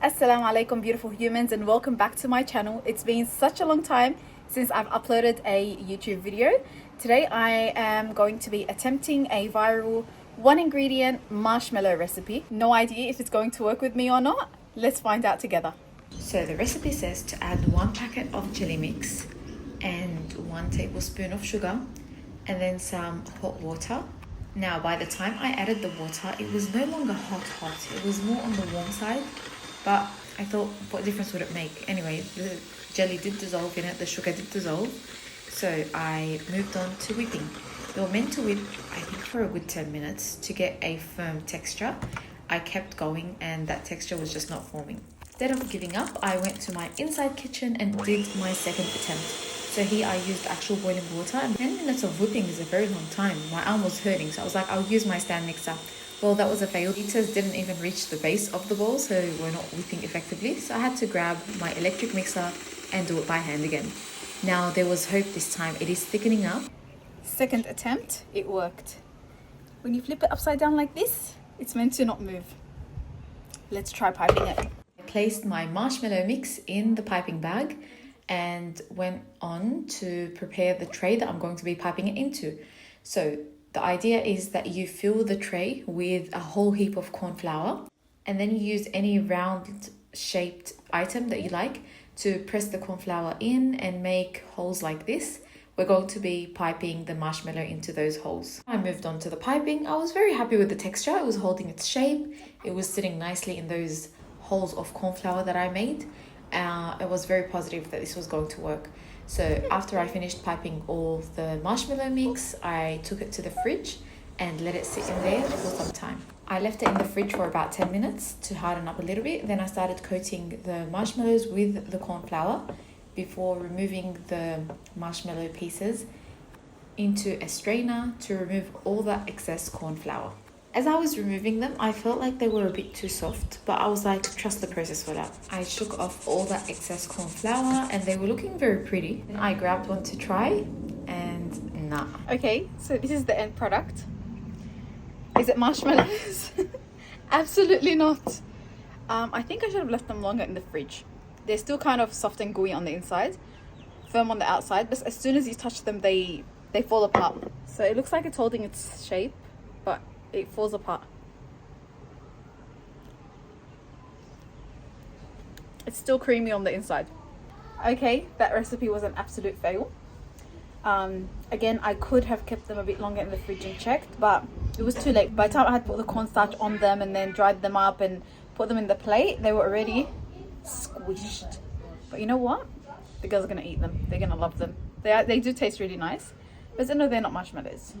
Assalamu alaikum beautiful humans, and welcome back to my channel. It's been such a long time since I've uploaded a YouTube video. Today I am going to be attempting a viral one ingredient marshmallow recipe. No idea if it's going to work with me or not. Let's find out together. So the recipe says to add 1 packet of chili mix and 1 tablespoon of sugar and then some hot water. Now by the time I added the water, it was no longer hot. It was more on the warm side. But I thought, what difference would it make? Anyway, the jelly did dissolve in it, the sugar did dissolve. So I moved on to whipping. We were meant to whip, I think, for a good 10 minutes to get a firm texture. I kept going and that texture was just not forming. Instead of giving up, I went to my inside kitchen and did my second attempt. So here I used actual boiling water, and 10 minutes of whipping is a very long time. My arm was hurting, so I was like, I'll use my stand mixer. Well, that was a fail. Heaters didn't even reach the base of the bowl, so we're not whipping effectively. So I had to grab my electric mixer and do it by hand again. Now there was hope this time. It is thickening up. Second attempt, it worked. When you flip it upside down like this, it's meant to not move. Let's try piping it. I placed my marshmallow mix in the piping bag and went on to prepare the tray that I'm going to be piping it into. So the idea is that you fill the tray with a whole heap of corn flour, and then you use any round shaped item that you like to press the corn flour in and make holes like this. We're going to be piping the marshmallow into those holes. I moved on to the piping. I was very happy with the texture. It was holding its shape. It was sitting nicely in those holes of corn flour that I made. It was very positive that this was going to work. So after I finished piping all the marshmallow mix, I took it to the fridge and let it sit in there for some time. I left it in the fridge for about 10 minutes to harden up a little bit. Then I started coating the marshmallows with the corn flour before removing the marshmallow pieces into a strainer to remove all that excess corn flour. As I was removing them, I felt like they were a bit too soft, but I was like, trust the process will out. I shook off all that excess corn flour and they were looking very pretty. I grabbed one to try and nah. Okay, so this is the end product. Is it marshmallows? Absolutely not. I think I should have left them longer in the fridge. They're still kind of soft and gooey on the inside, firm on the outside, but as soon as you touch them, they fall apart. So it looks like it's holding its shape, but it falls apart. It's still creamy on the inside. Okay, that recipe was an absolute fail. Again, I could have kept them a bit longer in the fridge and checked, but it was too late. By the time I had put the cornstarch on them and then dried them up and put them in the plate, they were already squished. But you know what? The girls are gonna eat them. They're gonna love them. They do taste really nice, but no, they're not marshmallows.